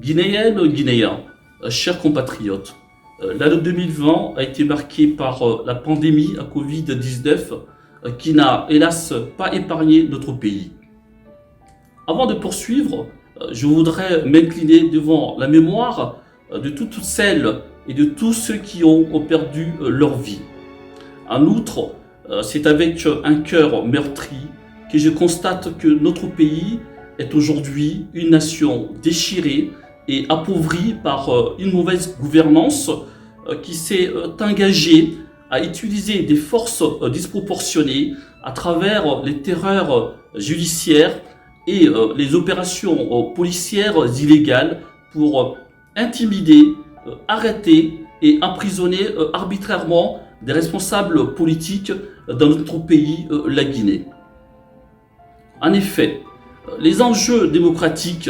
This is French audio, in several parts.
Guinéennes, Guinéens, chers compatriotes, l'année 2020 a été marquée par la pandémie à Covid-19 qui n'a hélas pas épargné notre pays. Avant de poursuivre, je voudrais m'incliner devant la mémoire de toutes celles et de tous ceux qui ont perdu leur vie. En outre, c'est avec un cœur meurtri que je constate que notre pays est aujourd'hui une nation déchirée et appauvrie par une mauvaise gouvernance qui s'est engagée à utiliser des forces disproportionnées à travers les terreurs judiciaires et les opérations policières illégales pour intimider, arrêter et emprisonner arbitrairement des responsables politiques dans notre pays, la Guinée. En effet, les enjeux démocratiques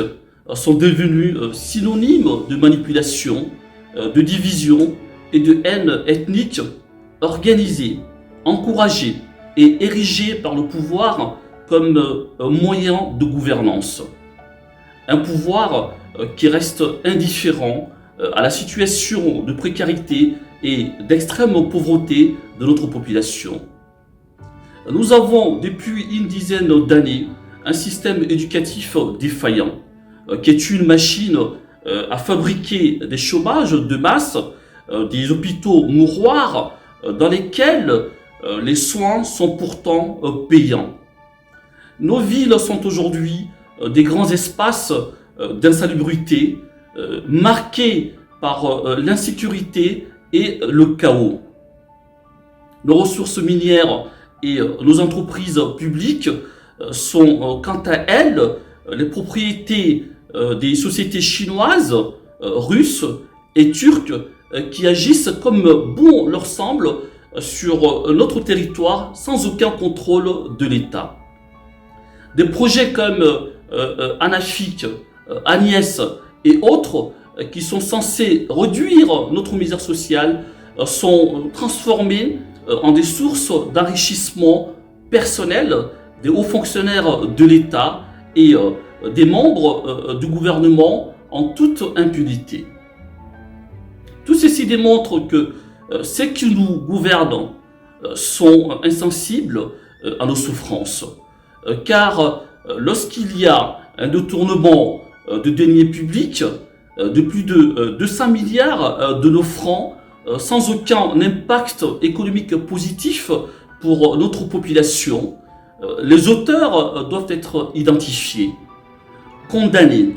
sont devenus synonymes de manipulation, de division et de haine ethnique organisée, encouragée et érigée par le pouvoir comme moyen de gouvernance. Un pouvoir qui reste indifférent à la situation de précarité et d'extrême pauvreté de notre population. Nous avons depuis une dizaine d'années un système éducatif défaillant, qui est une machine à fabriquer des chômages de masse, des hôpitaux mouroirs dans lesquels les soins sont pourtant payants. Nos villes sont aujourd'hui des grands espaces d'insalubrité, marqués par l'insécurité et le chaos. Nos ressources minières et nos entreprises publiques sont quant à elles les propriétés des sociétés chinoises, russes et turques qui agissent comme bon leur semble sur notre territoire sans aucun contrôle de l'État. Des projets comme Anafik, Agnès et autres qui sont censés réduire notre misère sociale sont transformés en des sources d'enrichissement personnel des hauts fonctionnaires de l'État et des membres du gouvernement en toute impunité. Tout ceci démontre que ceux qui nous gouvernent sont insensibles à nos souffrances, car lorsqu'il y a un détournement de deniers publics de plus de 200 milliards de nos francs, sans aucun impact économique positif pour notre population, les auteurs doivent être identifiés, condamnés,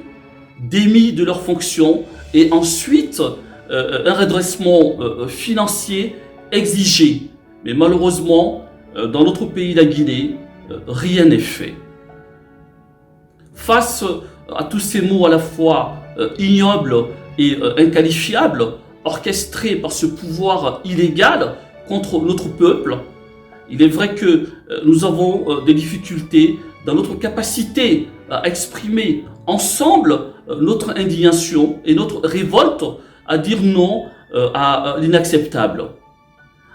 démis de leurs fonctions et ensuite un redressement financier exigé. Mais malheureusement, dans notre pays, la Guinée, rien n'est fait. Face à tous ces mots à la fois ignobles et inqualifiables, orchestrés par ce pouvoir illégal contre notre peuple, il est vrai que nous avons des difficultés dans notre capacité à exprimer ensemble notre indignation et notre révolte à dire non à l'inacceptable.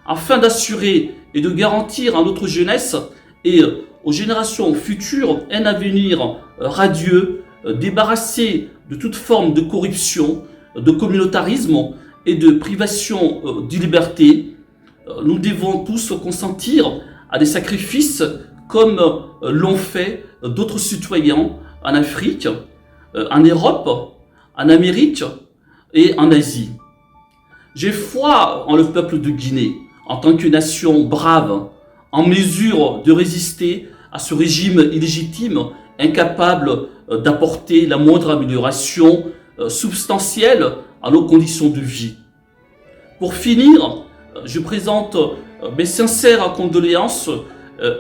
Afin d'assurer et de garantir à notre jeunesse et aux générations futures un avenir radieux, débarrassé de toute forme de corruption, de communautarisme et de privation de liberté, nous devons tous consentir à des sacrifices comme l'ont fait d'autres citoyens en Afrique, en Europe, en Amérique et en Asie. J'ai foi en le peuple de Guinée, en tant que nation brave, en mesure de résister à ce régime illégitime, incapable d'apporter la moindre amélioration substantielle à nos conditions de vie. Pour finir, je présente mes sincères condoléances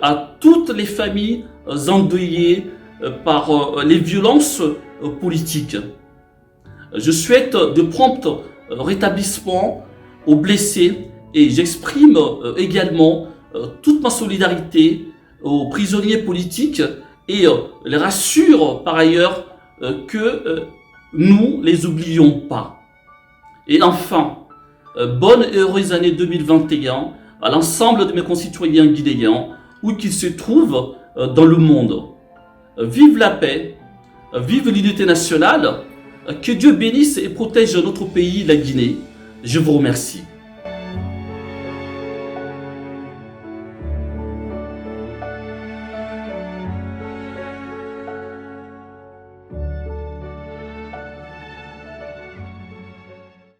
à toutes les familles endeuillées par les violences politiques. Je souhaite de prompts rétablissements aux blessés et j'exprime également toute ma solidarité aux prisonniers politiques et les rassure par ailleurs que nous ne les oublions pas. Et enfin, bonne et heureuse année 2021 à l'ensemble de mes concitoyens guinéens, où qu'ils se trouvent dans le monde. Vive la paix, vive l'unité nationale, Que Dieu bénisse et protège notre pays, la Guinée. Je vous remercie.